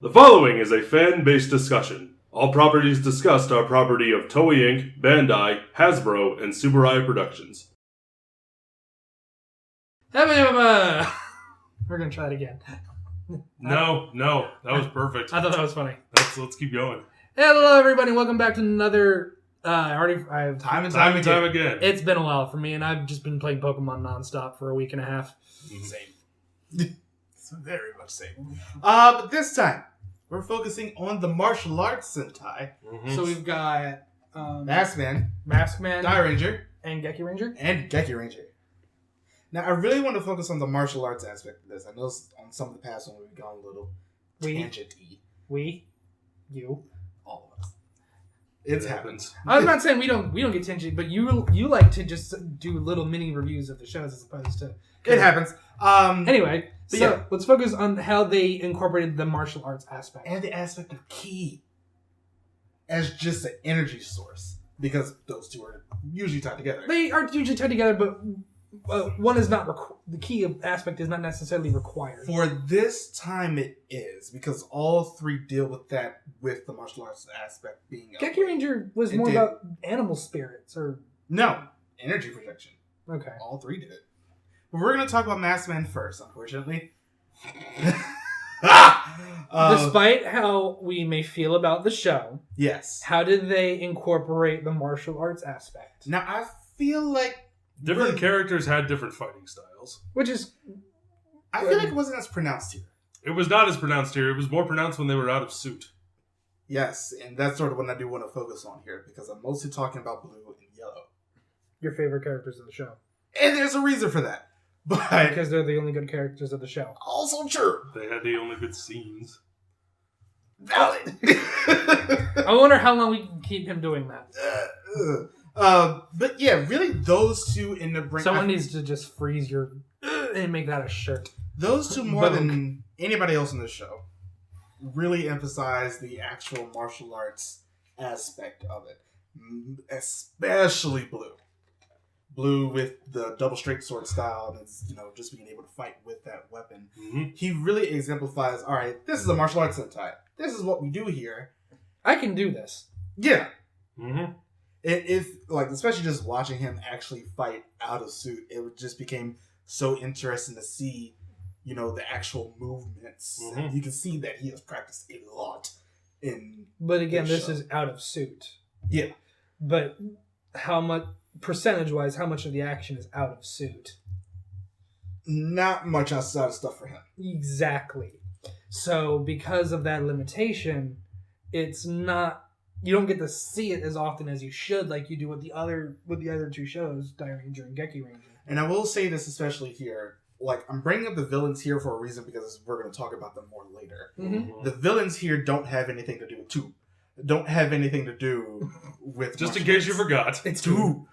The following is a fan-based discussion. All properties discussed are property of Toei Inc., Bandai, Hasbro, and Subaru Productions. We're gonna try it again. No, that was perfect. I thought that was funny. Let's keep going. Hello, everybody. Welcome back to another. Time and time again. It's been a while for me, and I've just been playing Pokemon nonstop for a week and a half. Same. Very much same. But this time, we're focusing on the Martial Arts Sentai. Mm-hmm. So we've got Maskman, Dairanger, and Gekiranger. Now, I really want to focus on the martial arts aspect of this. I know on some of the past ones we've gone a little tangent-y. You. All of us. It happens. I'm not saying we don't get tangent, but you like to just do little mini reviews of the shows as opposed to... It happens. Anyway, let's focus on how they incorporated the martial arts aspect. And the aspect of ki as just an energy source. Because those two are usually tied together. They are usually tied together, but one is not... the key aspect is not necessarily required. For this time it is. Because all three deal with that, with the martial arts aspect being... Gekiranger was more about animal spirits, or... No. Energy projection. Okay. All three did it. But we're going to talk about Maskman first, unfortunately. Despite how we may feel about the show, yes. How did they incorporate the martial arts aspect? Now, I feel like... Different characters had different fighting styles. Which is... I feel like it wasn't as pronounced here. It was not as pronounced here. It was more pronounced when they were out of suit. Yes, and that's sort of what I do want to focus on here, because I'm mostly talking about blue and yellow. Your favorite characters of the show. And there's a reason for that. But because they're the only good characters of the show. Also true. They had the only good scenes. Valid. I wonder how long we can keep him doing that. But yeah, really those two in the brain. Someone needs to just freeze your and make that a shirt. Those two more than anybody else in the show really emphasize the actual martial arts aspect of it. Especially Blue. Blue with the double straight sword style and just being able to fight with that weapon. Mm-hmm. He really exemplifies, alright, this is a martial arts Sentai. This is what we do here. I can do this. Yeah. Mm-hmm. Especially just watching him actually fight out of suit, it just became so interesting to see, the actual movements. Mm-hmm. You can see that he has practiced a lot But again, this is out of suit. Yeah. But how much, percentage-wise, how much of the action is out of suit? Not much outside of stuff for him. Exactly. So, because of that limitation, it's not... You don't get to see it as often as you should, like you do with the other two shows, Dairanger and Gekiranger. And I will say this especially here, I'm bringing up the villains here for a reason because we're going to talk about them more later. Mm-hmm. The villains here don't have anything to do with two. Don't have anything to do with just in case you forgot. It's two.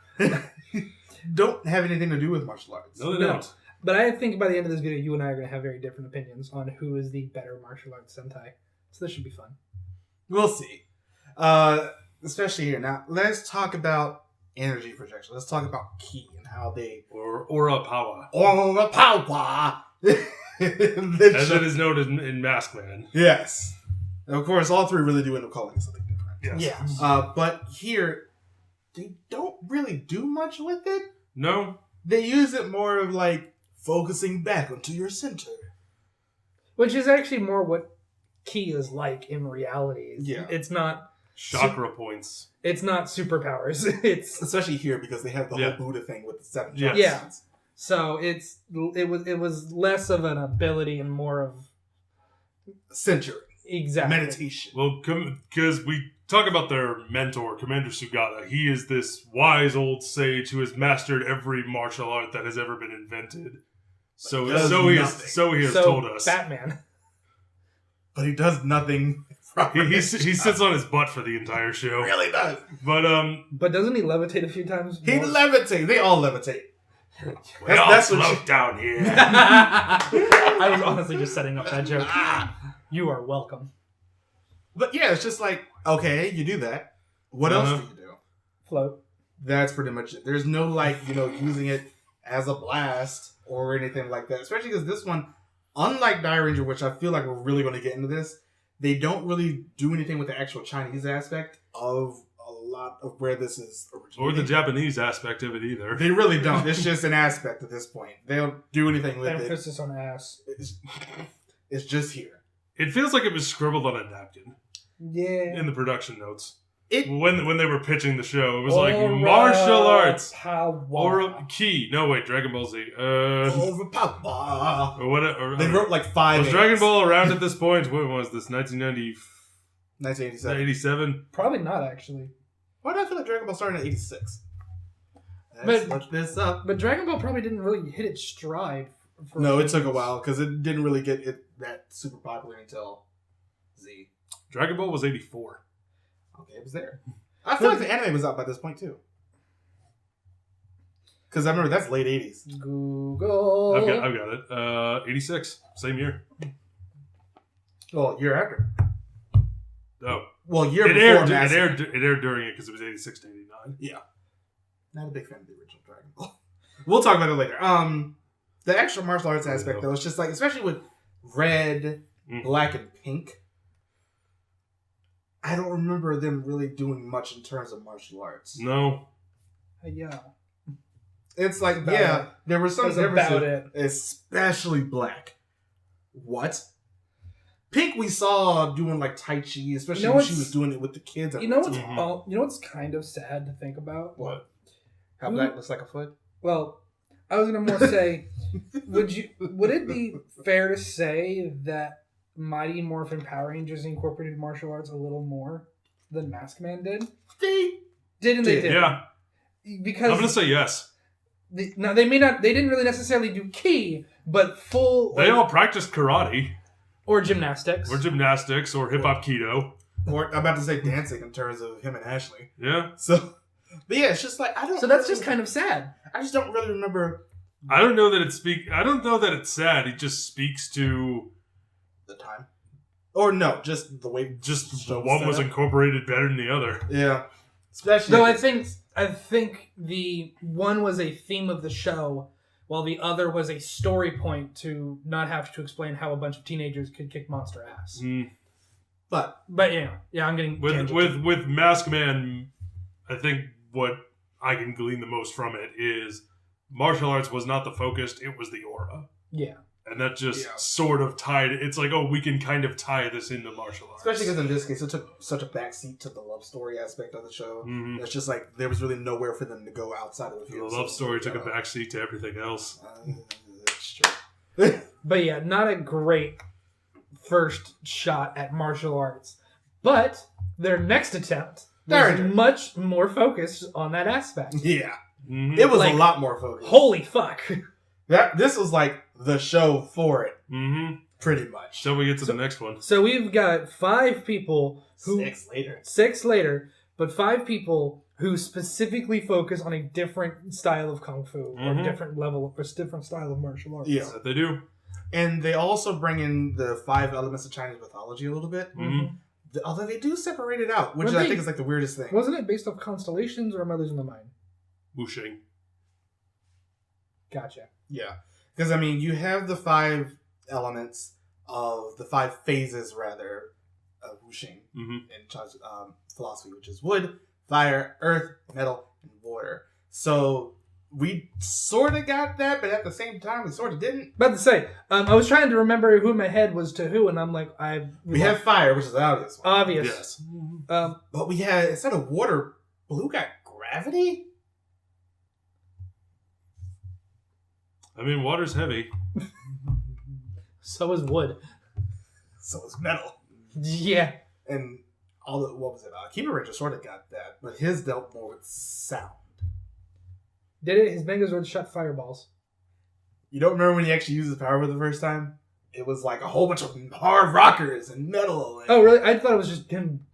Don't have anything to do with martial arts. No, they don't. But I think by the end of this video, you and I are going to have very different opinions on who is the better martial arts Sentai. So this should be fun. We'll see. Especially here. Now, let's talk about energy projection. Let's talk about ki and how they... Aura power. Aura power! As it is known in Maskman. Yes. And of course, all three really do end up calling it something different. Yes. But here, they don't really do much with it. No. They use it more of focusing back onto your center. Which is actually more what ki is like in reality. Yeah. It's not... Chakra points. It's not superpowers. It's especially here because they have the whole Buddha thing with the 7 chakras. Yeah. So it was less of an ability and more of centering. Exactly. Meditation. Well, because we talk about their mentor, Commander Sugata. He is this wise old sage who has mastered every martial art that has ever been invented. So he has told us. Batman. But he does nothing. He sits on his butt for the entire show. He really does. But doesn't he levitate a few times? He levitates. They all levitate. That's float down here. I was honestly just setting up that joke. You are welcome. But yeah, it's just okay, you do that. What else do you do? Float. That's pretty much it. There's no using it as a blast or anything like that. Especially because this one, unlike Dairanger, which I feel like we're really going to get into this, they don't really do anything with the actual Chinese aspect of a lot of where this is originating. Or the Japanese aspect of it either. They really don't. It's just an aspect at this point. They don't do anything with Emphasis on ass. It's just here. It feels like it was scribbled on a napkin. Yeah. In the production notes. It when they were pitching the show, it was like martial arts. Power. Or key. No, wait, Dragon Ball Z. Overpower. Or what? Or, They wrote like 5. Was Dragon Ball around at this point? What was this? 1987? 1987. Probably not, actually. Why do I feel like Dragon Ball started in 86? Let's look this up. But Dragon Ball probably didn't really hit its stride. No, it took a while because it didn't really get that super popular until Z. Dragon Ball was 84. Okay, it was there. I feel like the anime was out by this point too. Because I remember that's late 80s. Google. I've got it. 86. Same year. Well, year after. Oh. Well, year It before aired during it because it was 86 to 89. Yeah. Not a big fan of the original Dragon Ball. We'll talk about it later. The extra martial arts aspect, though, it's just like, especially with red, black, and pink, I don't remember them really doing much in terms of martial arts. No. Yeah. It's like, there were some differences, especially black. What? Pink we saw doing like Tai Chi, especially when she was doing it with the kids. You know what's kind of sad to think about? What? How black looks like a foot? Well, I was gonna more say, would it be fair to say that Mighty Morphin Power Rangers incorporated martial arts a little more than Maskman did? They did. Yeah. Because I'm gonna say yes. They didn't really necessarily do ki, but full. They all practiced karate. Or gymnastics. Or hip hop keto. Or I'm about to say dancing in terms of him and Ashley. Yeah. So, but yeah, it's just like So that's just kind of sad. I just don't really remember. I don't know that it's sad. It just speaks to the time. Or no, just the way. Just the one was incorporated better than the other. Yeah. Especially. Though I think the one was a theme of the show, while the other was a story point to not have to explain how a bunch of teenagers could kick monster ass. But yeah, I'm getting with Maskman. I think what I can glean the most from it is martial arts was not the focus; it was the aura. Yeah, and that just sort of tied. It's like, we can kind of tie this into martial arts, especially because in this case, it took such a backseat to the love story aspect of the show. Mm-hmm. It's just like there was really nowhere for them to go outside of the field. The love story took a backseat to everything else. That's true. But yeah, not a great first shot at martial arts. But their next attempt was much more focused on that aspect. Yeah. Mm-hmm. It was a lot more focused. Holy fuck. This was like the show for it. Mm-hmm. Pretty much. So we get to the next one. So we've got 5 people who... 6 later. But 5 people who specifically focus on a different style of kung fu or different level or different style of martial arts. Yeah, they do. And they also bring in the 5 elements of Chinese mythology a little bit. Mm-hmm. Although they do separate it out, which I think is like the weirdest thing. Wasn't it based off constellations, or am I losing my mind? Wuxing. Gotcha. Yeah. Because, I mean, you have the 5 elements of the 5 phases, rather, of Wuxing in Chinese philosophy, which is wood, fire, earth, metal, and water. So we sort of got that, but at the same time, we sort of didn't. About to say, I was trying to remember who in my head was to who, and I'm like, we have fire, which is the obvious one. Obvious. Yes. But we had, instead of water, blue got gravity? I mean, water's heavy. So is wood. So is metal. Yeah. And what was it? Gekiranger sort of got that, but his dealt more with sound. Did it? His Megazord shot fireballs. You don't remember when he actually used his power for the first time? It was like a whole bunch of hard rockers and metal. Oh, really? I thought it was just him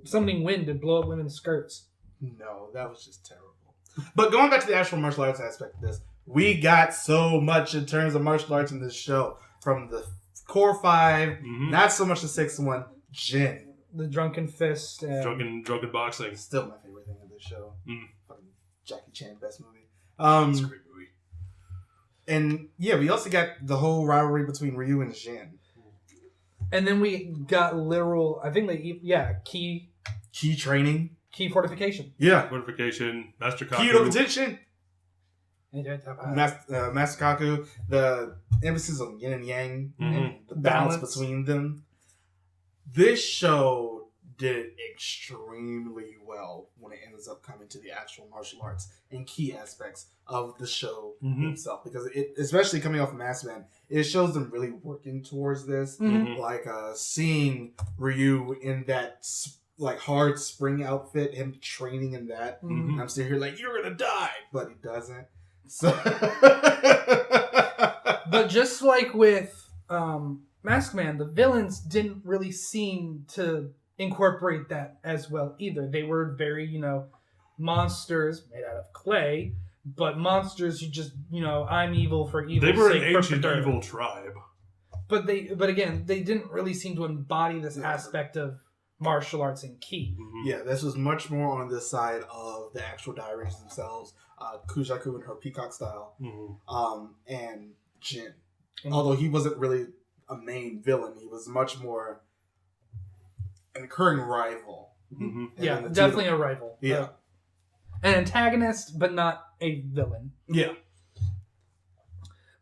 summoning wind to blow up women's skirts. No, that was just terrible. But going back to the actual martial arts aspect of this, we got so much in terms of martial arts in this show. From the core 5, not so much the 6th one, Jin. The Drunken Fist. Drunken boxing. Still my favorite thing of this show. Fucking Jackie Chan, best movie. It's a great movie. And yeah, we also got the whole rivalry between Ryu and Jin. And then we got literal, I think key training. Key fortification. Yeah. Fortification, Master Kaku. Key of attention. Master Kaku. The emphasis on yin and yang. And the balance between them. This show did extremely well when it ends up coming to the actual martial arts and key aspects of the show itself. Because especially coming off of Maskman, it shows them really working towards this. Like seeing Ryu in that like hard spring outfit, him training in that. And I'm sitting here like, you're gonna die, but he doesn't. So, but just like with Maskman, the villains didn't really seem to incorporate that as well either. They were very, monsters made out of clay, but monsters who just, I'm evil for evil. They were an ancient evil tribe. But again, they didn't really seem to embody this aspect of martial arts and ki. Yeah, this was much more on this side of the actual Dairangers themselves. Kujaku in her peacock style, and Jin. Although he wasn't really a main villain, he was much more an occurring rival. Yeah, definitely a rival. Yeah, an antagonist, but not a villain. Yeah,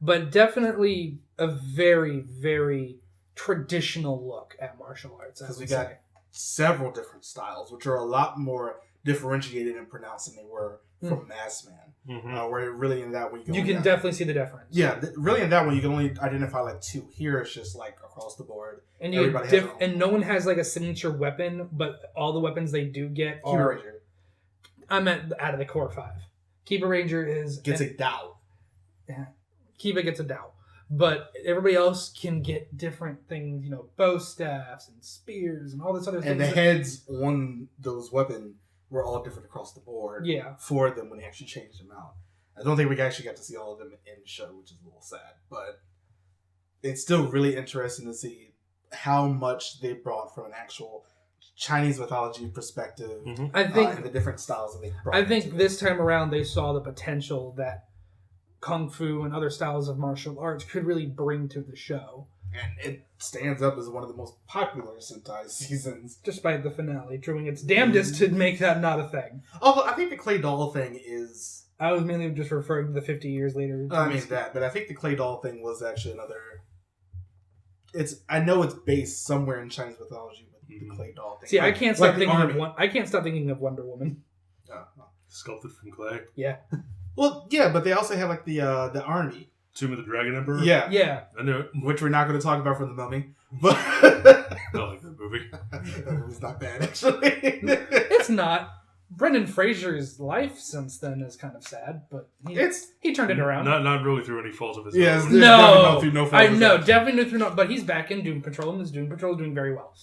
but definitely a very, very traditional look at martial arts. Because we got several different styles, which are a lot more differentiated and pronounced than they were from Maskman. Where really in that one you can definitely see the difference. Yeah, really in that one you can only identify like two. Here it's just like across the board. And and no one has like a signature weapon, but all the weapons they do get are. Gekiranger. I meant out of the core 5. Gekiranger gets a Dao. Yeah, Kiba gets a Dao. But everybody else can get different things, bow staffs and spears and all this other things. And the heads on those weapons were all different across the board for them when they actually changed them out. I don't think we actually got to see all of them in the show, which is a little sad. But it's still really interesting to see how much they brought from an actual Chinese mythology perspective. I think and the different styles that they brought. I think this time around they saw the potential that Kung Fu and other styles of martial arts could really bring to the show. And it stands up as one of the most popular Sentai seasons. Despite the finale doing its damnedest to make that not a thing. Although I think the Clay Doll thing is... I was mainly just referring to the 50 years later. I mean that, but I think the Clay Doll thing was actually another... I know it's based somewhere in Chinese mythology with the Clay Doll thing. See, I can't stop thinking of Wonder Woman. Sculpted from clay? Yeah. Well, yeah, but they also have like the army. Tomb of the Dragon Emperor? Yeah. I knew it. Which we're not going to talk about from the Mummy. But I like that movie. That movie's not bad, actually. It's not. Brendan Fraser's life since then is kind of sad, but he turned it around. Not really through any fault of his own. Definitely through no. But he's back in Doom Patrol, and his Doom Patrol is doing very well.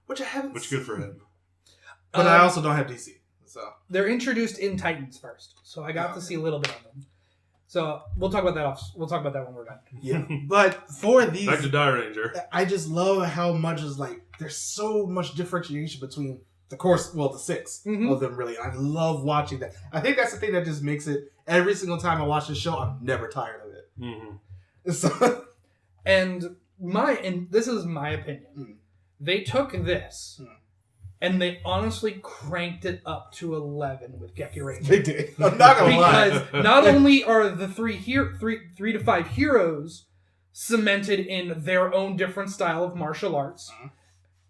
Which I haven't. Which good for him. But I also don't have DC, so they're introduced in Titans first, so I got to see a little bit of them. So we'll talk about that. We'll talk about that when we're done. Yeah, but for these, back to Dairanger. I just love how much is like there's so much differentiation between the 6 of them. Really, I love watching that. I think that's the thing that just makes it. Every single time I watch this show, I'm never tired of it. So, and this is my opinion. They took this. And they honestly cranked it up to 11 with Gekiranger. They did. I'm not gonna lie. Because not only are the 3 to 5 heroes cemented in their own different style of martial arts,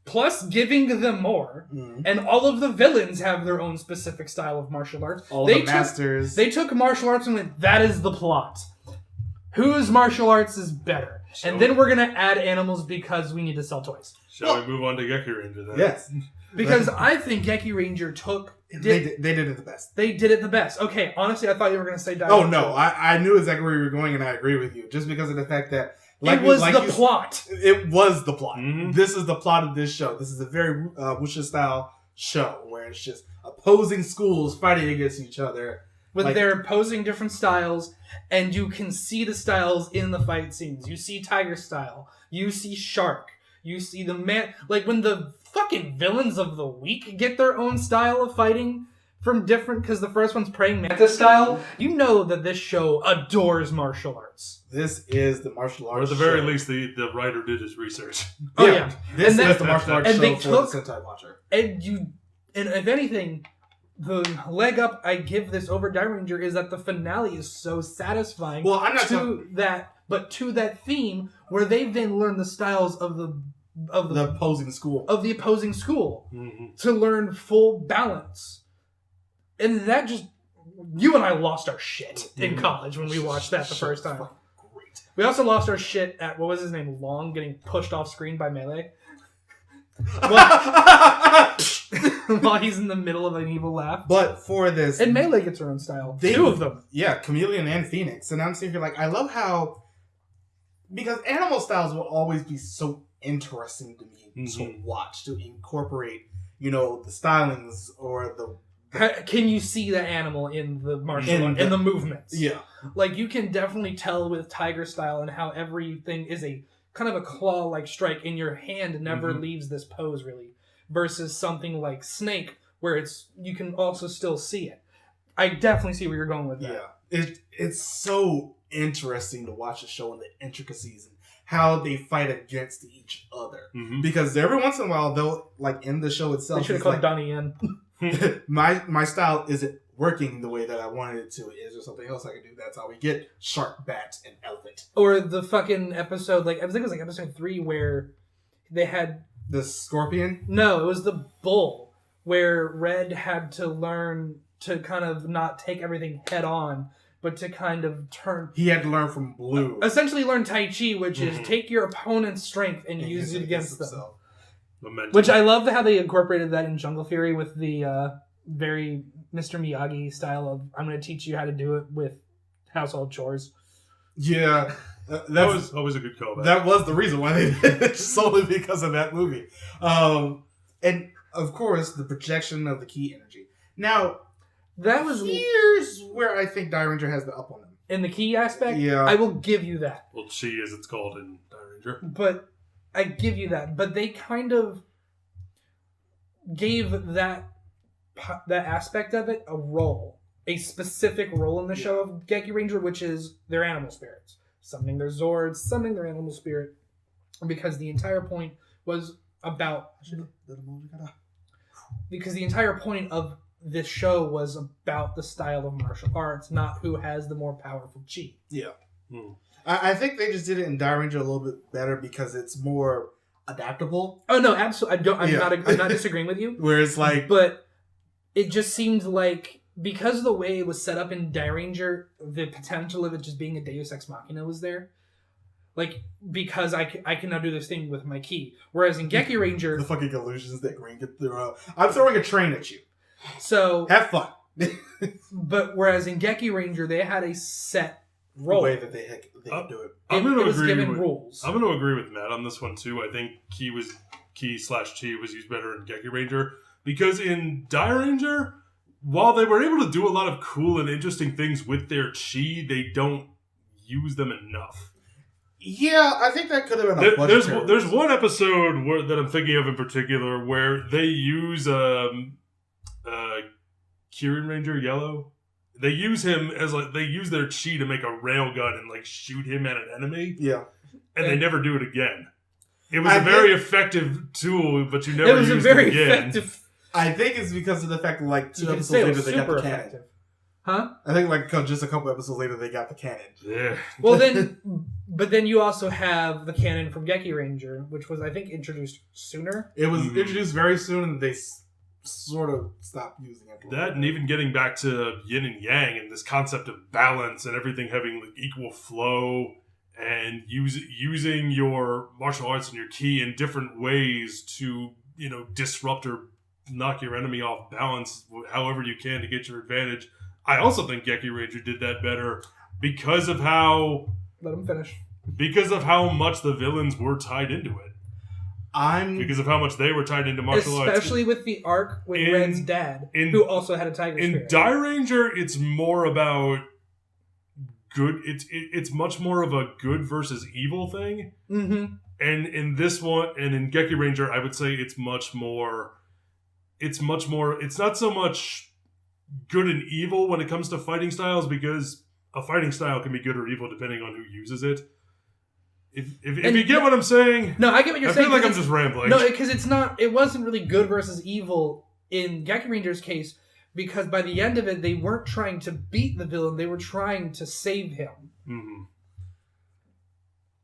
plus giving them more, and all of the villains have their own specific style of martial arts. Masters. They took martial arts and went, that is the plot. Whose martial arts is better? And then we're going to add animals because we need to sell toys. Shall we move on to Gekiranger then? Yes. Because I think Gekiranger They did it the best. They did it the best. Okay, honestly, I thought you were going to say Dairanger. Oh, no. I knew exactly where you were going, and I agree with you. Just because of the fact that... It was the plot. It was the plot. This is the plot of this show. This is a very Wuxia-style show, where it's just opposing schools fighting against each other. With their opposing different styles, and you can see the styles in the fight scenes. You see Tiger style. You see Shark. You see the man... Like, when the fucking villains of the week get their own style of fighting, from different, because the first one's praying mantis style. You know that this show adores martial arts. This is the martial arts. Or at the very least, the writer did his research. Oh yeah, this is the martial arts show for the Sentai watcher. And if anything, the leg up I give this over Dairanger is that the finale is so satisfying. Well, I'm not to that theme where they've then learned the styles of the opposing school to learn full balance. And that just... You and I lost our shit in college when we watched that the first time. Great. We also lost our shit at, what was his name, Long, getting pushed off screen by Melee. While he's in the middle of an evil laugh. But for this... And Melee gets her own style. Two of them. Yeah, Chameleon and Phoenix. And I'm sitting here like, I love how... Because animal styles will always be so interesting to me to watch, to incorporate, the stylings or the... Can you see the animal in the martial art, in the movements? Yeah. Like, you can definitely tell with Tiger style and how everything is a kind of a claw-like strike, and your hand never leaves this pose, really. Versus something like Snake, where you can also still see it. I definitely see where you're going with that. Yeah. It's so interesting to watch the show and the intricacies and how they fight against each other. Because every once in a while, they'll, like, in the show itself... They should have called Donnie in. my style isn't working the way that I wanted it to. Is there something else I can do? That's how we get shark, bats, and elephant. Or the fucking episode, like, I think it was like episode 3 where they had... The scorpion? No, it was the bull, where Red had to learn to kind of not take everything head on, but to kind of turn... He had to learn from Blue. Essentially learn Tai Chi, which is take your opponent's strength and use it against them. Himself. Which I love how they incorporated that in Jungle Fury with the very Mr. Miyagi style of, I'm going to teach you how to do it with household chores. Yeah. That was always a good callback. That was the reason why they did it, solely because of that movie. And, of course, the projection of the ki energy. Now, here's where I think Dairanger has the up on them. In the ki aspect? Yeah. I will give you that. Well, chi as it's called in Dairanger. But... I give you that, but they kind of gave that aspect of it a specific role in the show of Gekiranger, which is their animal spirits. Summoning their Zords, summoning their animal spirit, because the entire point was about... Because the entire point of this show was about the style of martial arts, not who has the more powerful chi. Yeah. I think they just did it in Dairanger a little bit better because it's more adaptable. Oh no, absolutely. I'm not disagreeing with you. Whereas but it just seemed like because of the way it was set up in Dairanger, the potential of it just being a Deus Ex Machina was there. Like, because I can now do this thing with my ki. Whereas in Gekiranger... the fucking illusions that Green could throw. I'm throwing a train at you. So... Have fun. But whereas in Gekiranger, they had a set role. The way that they do it. I'm going to agree with rules. I'm going to agree with Matt on this one too. I think ki/chi was used better in Gekiranger because in Dairanger, while they were able to do a lot of cool and interesting things with their chi, they don't use them enough. Yeah, I think that could have been a There's one episode that I'm thinking of in particular where they use Gekiranger Yellow. They use him as they use their chi to make a railgun and shoot him at an enemy. Yeah, and they never do it again. It was a very effective tool, but you never used it again. It was a very effective. I think it's because of the fact that 2 episodes later they got the cannon. Huh? I think just a couple episodes later they got the cannon. Yeah. Well but then you also have the cannon from Gekiranger, which was I think introduced sooner. It was introduced very soon, and they sort of stopped using it. That and even getting back to yin and yang and this concept of balance and everything having equal flow and using your martial arts and your ki in different ways to disrupt or knock your enemy off balance however you can to get your advantage. I also think Gekiranger did that better because of how... Let him finish. Because of how much the villains were tied into it. Because of how much they were tied into martial arts. Especially with the arc with Red's dad, who also had a tiger spirit. In Dairanger, it's more about good... It's much more of a good versus evil thing. Mm-hmm. And in this one, and in Gekiranger, I would say it's much more... It's not so much... good and evil when it comes to fighting styles, because a fighting style can be good or evil depending on who uses it. If you get what I'm saying... No, I get what you're saying. I feel like I'm just rambling. No, because it wasn't really good versus evil in Gekiranger's case, because by the end of it, they weren't trying to beat the villain, they were trying to save him. Mm-hmm.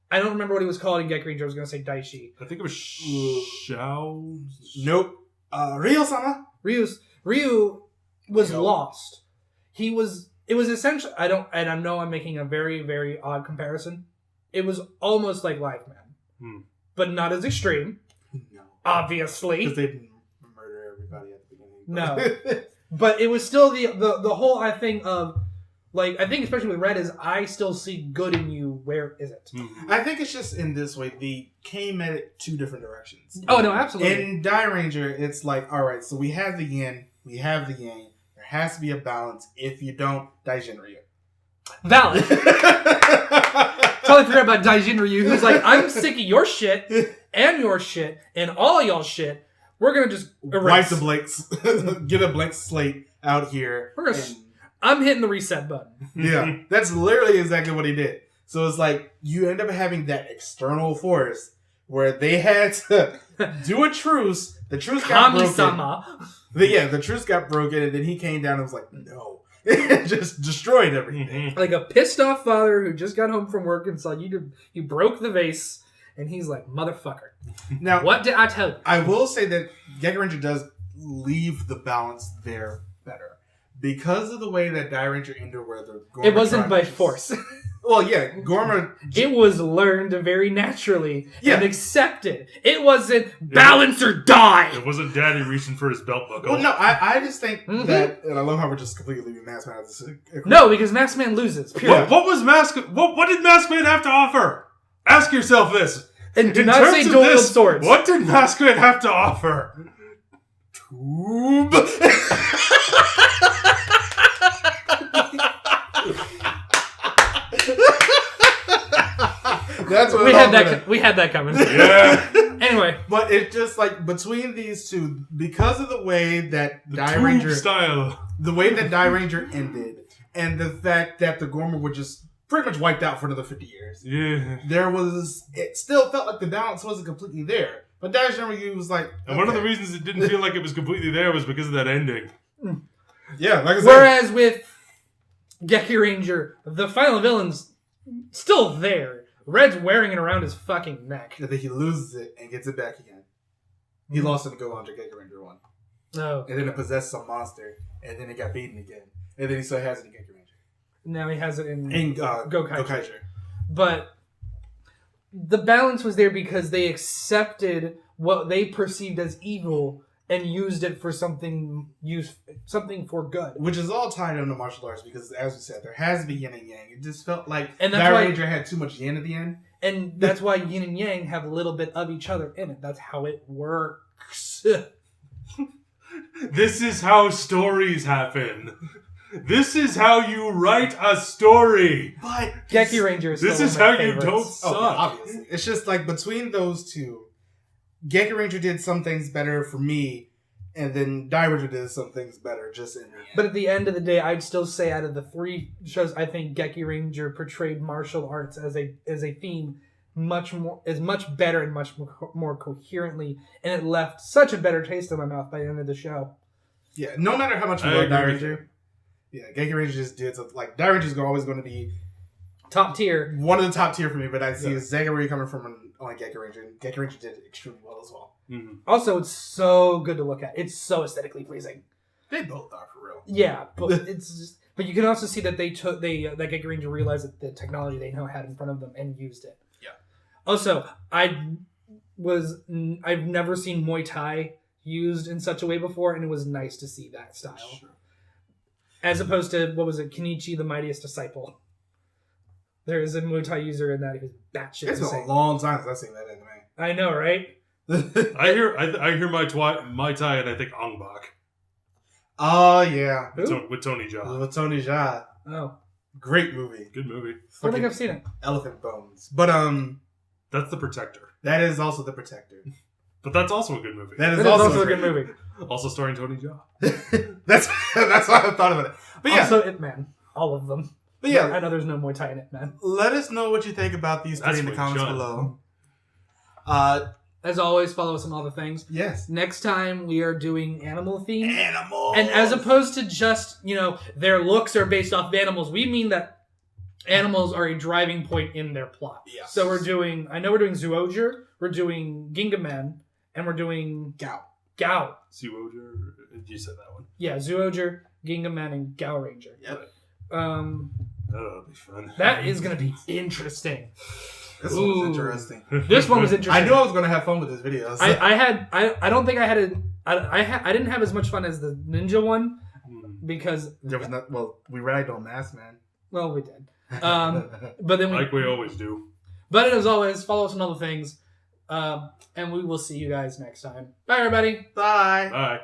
I don't remember what he was called in Gekiranger. I was going to say Daishi. I think it was Xiao... Nope. Ryo-sama? Ryu was lost. It was essentially... I know I'm making a very, very odd comparison. It was almost like Lifeman. But not as extreme. No. Obviously. Because they didn't murder everybody at the beginning. No. But it was still the whole thing of... Like, I think especially with Red is, I still see good in you. Where is it? I think it's just in this way. They came at it two different directions. Oh, no, absolutely. In Dairanger, it's like, all right, so we have the yin, we have the yang. There has to be a balance. If you don't, Daijin Ryu. Valid. Totally forgot about Daijin Ryu, who's like, I'm sick of your shit, and your shit, and all y'all shit. We're going to just erase. Wipe the blanks. Get a blank slate out here. I'm hitting the reset button. Yeah, that's literally exactly what he did. So it's like, you end up having that external force where they had to do a truce. The truce got broken. The truce got broken, and then he came down and was like, no. Just destroyed everything. Like a pissed off father who just got home from work and saw you broke the vase, and he's like, motherfucker. Now, what did I tell you? I will say that Gekiranger does leave the balance there better. Because of the way that Dairanger ended where the Gorma it wasn't by force. Well, yeah, Gorma... It was learned very naturally and accepted. It wasn't balance or die. It wasn't Daddy reaching for his belt buckle. Well, no, I just think that... And I love how we're just completely leaving Maskman out of this. No, because Maskman loses. What was what did Maskman have to offer? Ask yourself this. And do not say dual wield swords. What did Maskman have to offer? Tube. That's what we had that coming. Yeah. Anyway, but it's just like between these two, because of the way that the Dairanger style, the way that Dairanger ended, and the fact that the Gorma were just pretty much wiped out for another 50 years. Yeah. It still felt like the balance wasn't completely there. But Dairanger was like, and one of the reasons it didn't feel like it was completely there was because of that ending. Yeah, like I said. Whereas with Gekiranger, the final villain's still there. Red's wearing it around his fucking neck. And then he loses it and gets it back again. He lost it to Go Under Gekiranger 1. Oh. And then it possessed some monster. And then it got beaten again. And then he still has it in Gekiranger. Now he has it in Gokaiger. But the balance was there because they accepted what they perceived as evil and used it for something for good. Which is all tied into martial arts because, as we said, there has to be yin and yang. It just felt like Dairanger had too much yin at the end. And that's why yin and yang have a little bit of each other in it. That's how it works. This is how stories happen. This is how you write a story. But Gekiranger is this is how you don't suck. Oh, obviously. It's just like between those two, Gekiranger did some things better for me, and then Dairanger did some things better just in the end. But at the end of the day, I'd still say out of the three shows, I think Gekiranger portrayed martial arts as a theme much better and much more coherently, and it left such a better taste in my mouth by the end of the show. Yeah, no matter how much we love Dairanger, Gekiranger just did something. Like, Dairanger's always going to be top tier. One of the top tier for me, but I see Zagari coming from on Gekiranger, and Gekiranger did extremely well as well. Mm-hmm. Also, it's so good to look at. It's so aesthetically pleasing. They both are, for real. Yeah, but it's just... But you can also see that that Gekiranger realized that the technology they now had in front of them and used it. Yeah. Also, I've never seen Muay Thai used in such a way before, and it was nice to see that style. Sure. As opposed to, what was it, Kenichi, the Mightiest Disciple. There is a Muay Thai user in that who's batshit. It's been a long time since I've seen that anime. I know, right? I hear Muay Thai and I think Ong Bak. Oh, yeah. With Tony Jaa. With Tony Jaa. Oh. Great movie. Good movie. I don't think I've seen it. Elephant bones. But, that's The Protector. That is also The Protector. But that's also a good movie. That It is is also a good movie. Also starring Tony Jaa. That's why I thought about it. But yeah, Also, Ip Man. All of them. but yeah, I know there's no Muay Thai in Ip Man. let us know what you think about these three That's in the Wing comments Chun. below. As always, follow us on all the things. Yes. Next time, we are doing animal themed. Animals. And as opposed to just, their looks are based off of animals, we mean that animals are a driving point in their plot. Yes. So we're doing Zoojer, we're doing Gingaman, and we're doing Gao. Suoger, you said that one. Yeah, Zoojer, Gingaman, and Dairanger. Yep. That'll be fun. That is going to be interesting. This one was interesting. This one was interesting. I knew I was going to have fun with this video. So. I don't think I had I didn't have as much fun as the ninja one because There was not. Well, we relied on Maskman. well we did. But then Like we always do. But as always, follow us on all the things. And we will see you guys next time. Bye everybody. Bye. Bye.